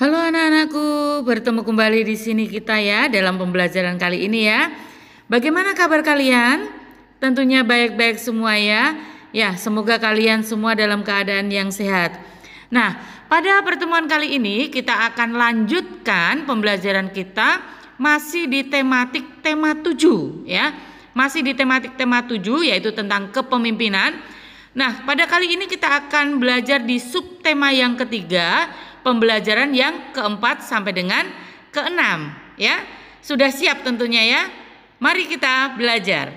Halo anak-anakku, bertemu kembali di sini kita ya dalam pembelajaran kali ini ya. Bagaimana kabar kalian? Tentunya baik-baik semua ya. Ya, semoga kalian semua dalam keadaan yang sehat. Nah, pada pertemuan kali ini kita akan lanjutkan pembelajaran kita masih di tematik tema 7 ya. Masih di tematik tema 7 yaitu tentang kepemimpinan. Nah, pada kali ini kita akan belajar di subtema yang ketiga, pembelajaran yang keempat sampai dengan keenam ya. Sudah siap tentunya ya. Mari kita belajar.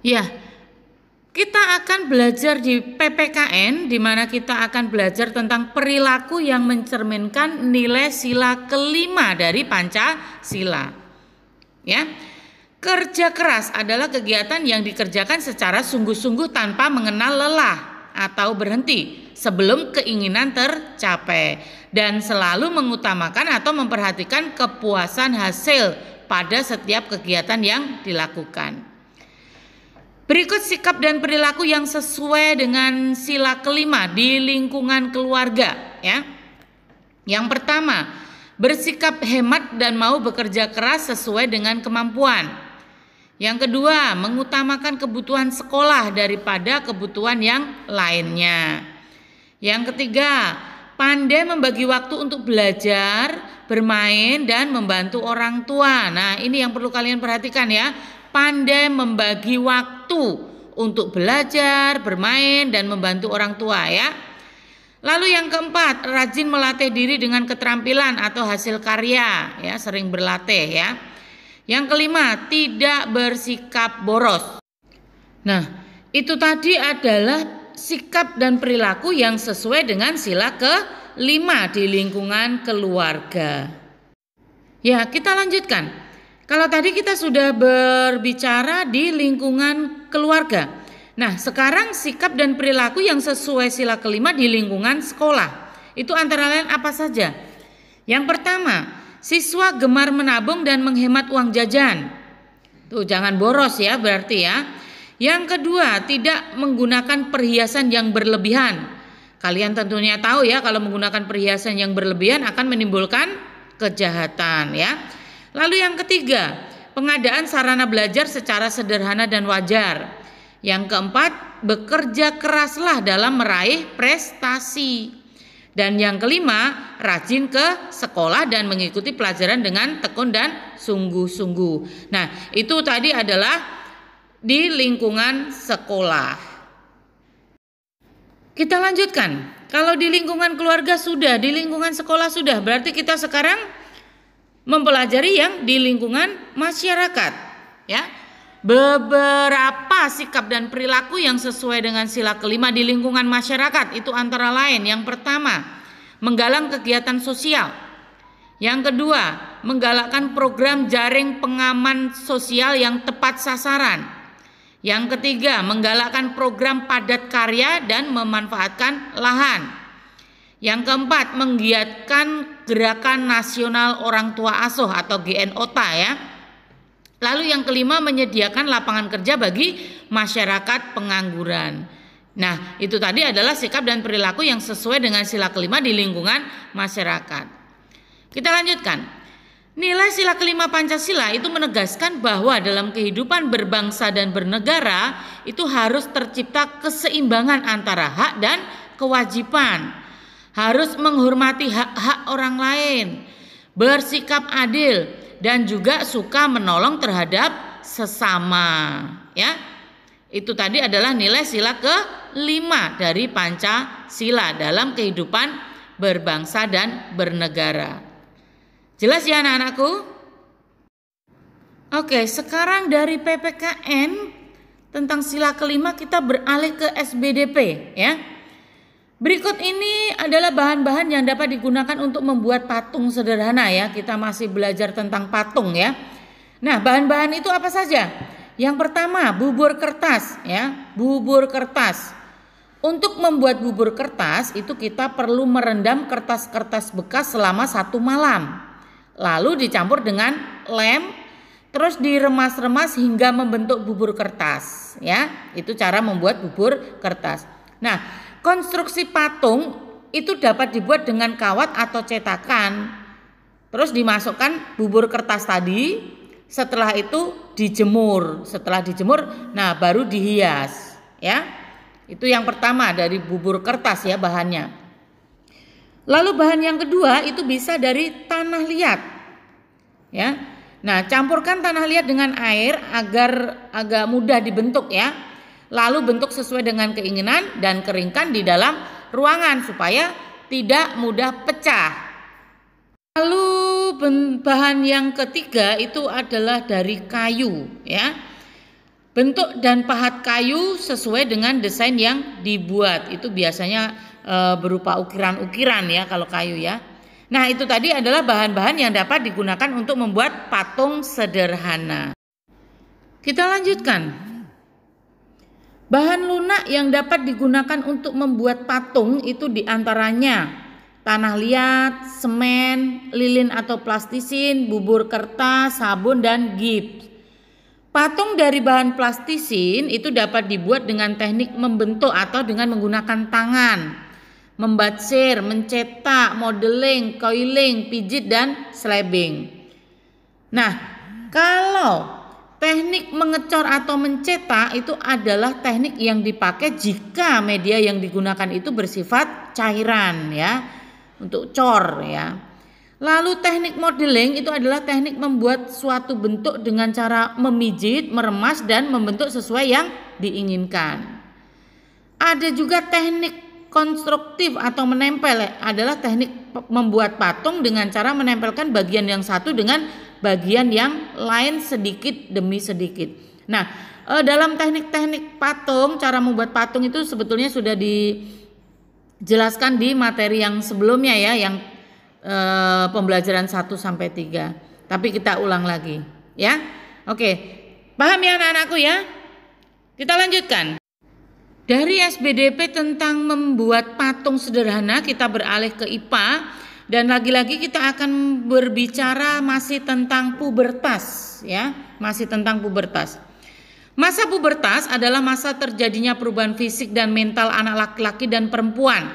Ya, kita akan belajar di PPKN di mana kita akan belajar tentang perilaku yang mencerminkan nilai sila kelima dari Pancasila. Ya. Kerja keras adalah kegiatan yang dikerjakan secara sungguh-sungguh tanpa mengenal lelah atau berhenti sebelum keinginan tercapai dan selalu mengutamakan atau memperhatikan kepuasan hasil pada setiap kegiatan yang dilakukan. Berikut sikap dan perilaku yang sesuai dengan sila kelima di lingkungan keluarga ya. Yang pertama, bersikap hemat dan mau bekerja keras sesuai dengan kemampuan. Yang kedua, mengutamakan kebutuhan sekolah daripada kebutuhan yang lainnya. Yang ketiga, pandai membagi waktu untuk belajar, bermain, dan membantu orang tua. Nah, ini yang perlu kalian perhatikan ya. Pandai membagi waktu untuk belajar, bermain, dan membantu orang tua ya. Lalu yang keempat, rajin melatih diri dengan keterampilan atau hasil karya ya, sering berlatih ya. Yang kelima, tidak bersikap boros. Nah, itu tadi adalah sikap dan perilaku yang sesuai dengan sila kelima di lingkungan keluarga. Ya, kita lanjutkan. Kalau tadi kita sudah berbicara di lingkungan keluarga. Nah, sekarang sikap dan perilaku yang sesuai sila kelima di lingkungan sekolah. Itu antara lain apa saja? Yang pertama, siswa gemar menabung dan menghemat uang jajan. Tuh, jangan boros ya berarti ya. Yang kedua, tidak menggunakan perhiasan yang berlebihan. Kalian tentunya tahu ya kalau menggunakan perhiasan yang berlebihan akan menimbulkan kejahatan ya. Lalu yang ketiga, pengadaan sarana belajar secara sederhana dan wajar. Yang keempat, bekerja keraslah dalam meraih prestasi. Dan yang kelima, rajin ke sekolah dan mengikuti pelajaran dengan tekun dan sungguh-sungguh. Nah, itu tadi adalah di lingkungan sekolah. Kita lanjutkan. Kalau di lingkungan keluarga sudah, di lingkungan sekolah sudah, berarti kita sekarang mempelajari yang di lingkungan masyarakat. Ya, beberapa sikap dan perilaku yang sesuai dengan sila kelima di lingkungan masyarakat itu antara lain. Yang pertama, menggalang kegiatan sosial. Yang kedua, menggalakkan program jaring pengaman sosial yang tepat sasaran. Yang ketiga, menggalakkan program padat karya dan memanfaatkan lahan. Yang keempat, menggiatkan gerakan nasional orang tua asuh atau GNOTA ya. Lalu yang kelima, menyediakan lapangan kerja bagi masyarakat pengangguran. Nah, itu tadi adalah sikap dan perilaku yang sesuai dengan sila kelima di lingkungan masyarakat. Kita lanjutkan. Nilai sila kelima Pancasila itu menegaskan bahwa dalam kehidupan berbangsa dan bernegara itu harus tercipta keseimbangan antara hak dan kewajiban. Harus menghormati hak-hak orang lain, bersikap adil, dan juga suka menolong terhadap sesama ya. Itu tadi adalah nilai sila kelima dari Pancasila dalam kehidupan berbangsa dan bernegara. Jelas ya anak-anakku? Oke, sekarang dari PPKN tentang sila kelima kita beralih ke SBDP ya. Berikut ini adalah bahan-bahan yang dapat digunakan untuk membuat patung sederhana ya. Kita masih belajar tentang patung ya. Nah, bahan-bahan itu apa saja? Yang pertama, bubur kertas ya. Bubur kertas. Untuk membuat bubur kertas itu kita perlu merendam kertas-kertas bekas selama 1 malam. Lalu dicampur dengan lem, terus diremas-remas hingga membentuk bubur kertas ya. Itu cara membuat bubur kertas. Nah, konstruksi patung itu dapat dibuat dengan kawat atau cetakan. Terus dimasukkan bubur kertas tadi, setelah itu dijemur. Setelah dijemur, nah baru dihias, ya. Itu yang pertama dari bubur kertas ya bahannya. Lalu bahan yang kedua itu bisa dari tanah liat. Ya. Nah, campurkan tanah liat dengan air agar agak mudah dibentuk ya. Lalu bentuk sesuai dengan keinginan dan keringkan di dalam ruangan supaya tidak mudah pecah. Lalu bahan yang ketiga itu adalah dari kayu ya. Bentuk dan pahat kayu sesuai dengan desain yang dibuat. Itu biasanya berupa ukiran-ukiran ya kalau kayu ya. Nah, itu tadi adalah bahan-bahan yang dapat digunakan untuk membuat patung sederhana. Kita lanjutkan. Bahan lunak yang dapat digunakan untuk membuat patung itu diantaranya tanah liat, semen, lilin atau plastisin, bubur kertas, sabun, dan gips. Patung dari bahan plastisin itu dapat dibuat dengan teknik membentuk atau dengan menggunakan tangan, membatsir, mencetak, modeling, coiling, pijit, dan slabing. Nah, kalau teknik mengecor atau mencetak itu adalah teknik yang dipakai jika media yang digunakan itu bersifat cairan ya, untuk cor ya. Lalu teknik modeling itu adalah teknik membuat suatu bentuk dengan cara memijit, meremas dan membentuk sesuai yang diinginkan. Ada juga teknik konstruktif atau menempel adalah teknik membuat patung dengan cara menempelkan bagian yang satu dengan bagian yang lain sedikit demi sedikit. Nah, dalam teknik-teknik patung, cara membuat patung itu sebetulnya sudah dijelaskan di materi yang sebelumnya ya, yang pembelajaran 1 sampai 3. Tapi kita ulang lagi, ya. Oke. Paham ya anak-anakku ya? Kita lanjutkan. Dari SBDP tentang membuat patung sederhana kita beralih ke IPA. Dan lagi-lagi kita akan berbicara masih tentang pubertas ya, masih tentang pubertas. Masa pubertas adalah masa terjadinya perubahan fisik dan mental anak laki-laki dan perempuan.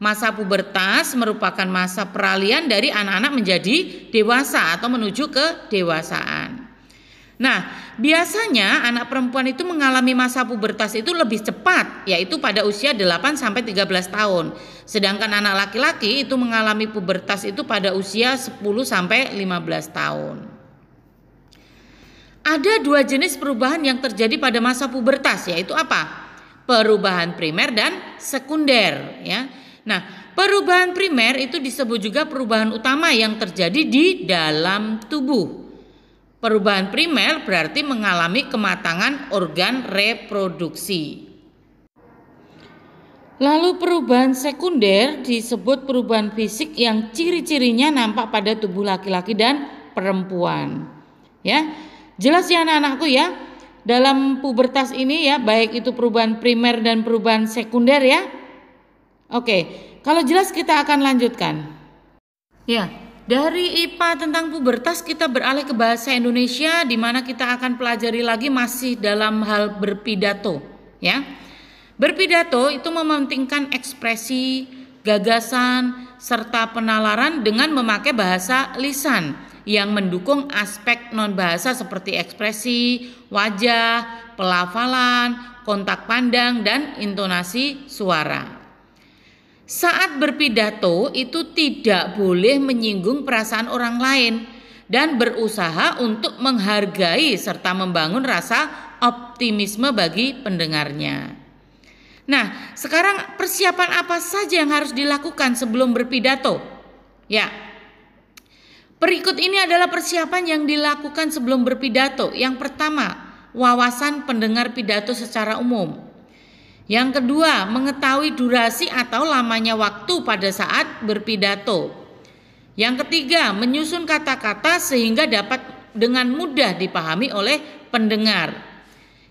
Masa pubertas merupakan masa peralihan dari anak-anak menjadi dewasa atau menuju kedewasaan. Nah, biasanya anak perempuan itu mengalami masa pubertas itu lebih cepat, yaitu pada usia 8 sampai 13 tahun. Sedangkan anak laki-laki itu mengalami pubertas itu pada usia 10 sampai 15 tahun. Ada 2 jenis perubahan yang terjadi pada masa pubertas, yaitu apa? Perubahan primer dan sekunder ya. Nah, perubahan primer itu disebut juga perubahan utama yang terjadi di dalam tubuh. Perubahan primer berarti mengalami kematangan organ reproduksi. Lalu perubahan sekunder disebut perubahan fisik yang ciri-cirinya nampak pada tubuh laki-laki dan perempuan. Ya, jelas ya anak-anakku ya. Dalam pubertas ini ya, baik itu perubahan primer dan perubahan sekunder ya. Oke, kalau jelas kita akan lanjutkan. Ya. Dari IPA tentang pubertas kita beralih ke bahasa Indonesia di mana kita akan pelajari lagi masih dalam hal berpidato ya. Berpidato itu mementingkan ekspresi, gagasan serta penalaran dengan memakai bahasa lisan yang mendukung aspek non bahasa seperti ekspresi, wajah, pelafalan, kontak pandang dan intonasi suara. Saat berpidato itu tidak boleh menyinggung perasaan orang lain dan berusaha untuk menghargai serta membangun rasa optimisme bagi pendengarnya. Nah, sekarang persiapan apa saja yang harus dilakukan sebelum berpidato? Ya, berikut ini adalah persiapan yang dilakukan sebelum berpidato. Yang pertama, wawasan pendengar pidato secara umum. Yang kedua, mengetahui durasi atau lamanya waktu pada saat berpidato. Yang ketiga, menyusun kata-kata sehingga dapat dengan mudah dipahami oleh pendengar.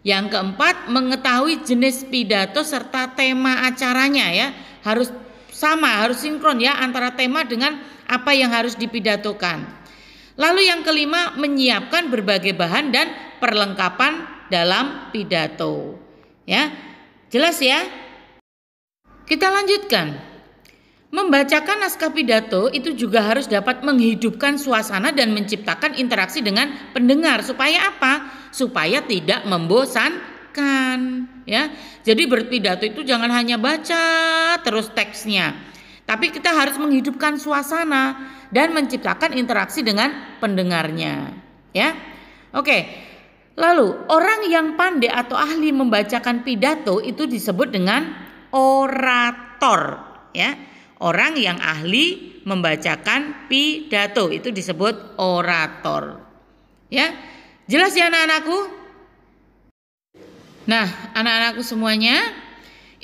Yang keempat, mengetahui jenis pidato serta tema acaranya ya. Harus sama, harus sinkron ya antara tema dengan apa yang harus dipidatokan. Lalu yang kelima, menyiapkan berbagai bahan dan perlengkapan dalam pidato. Ya. Jelas ya? Kita lanjutkan. Membacakan naskah pidato itu juga harus dapat menghidupkan suasana dan menciptakan interaksi dengan pendengar. Supaya apa? Supaya tidak membosankan, ya. Jadi berpidato itu jangan hanya baca terus teksnya, tapi kita harus menghidupkan suasana dan menciptakan interaksi dengan pendengarnya, ya. Oke. Lalu, orang yang pandai atau ahli membacakan pidato itu disebut dengan orator, ya. Orang yang ahli membacakan pidato itu disebut orator. Ya. Jelas ya anak-anakku? Nah, anak-anakku semuanya,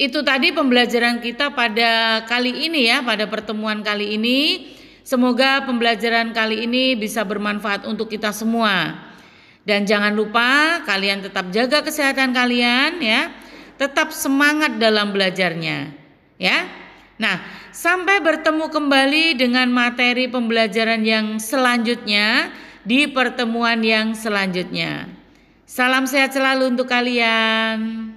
itu tadi pembelajaran kita pada kali ini ya, pada pertemuan kali ini. Semoga pembelajaran kali ini bisa bermanfaat untuk kita semua. Dan jangan lupa kalian tetap jaga kesehatan kalian ya. Tetap semangat dalam belajarnya, ya. Nah, sampai bertemu kembali dengan materi pembelajaran yang selanjutnya di pertemuan yang selanjutnya. Salam sehat selalu untuk kalian.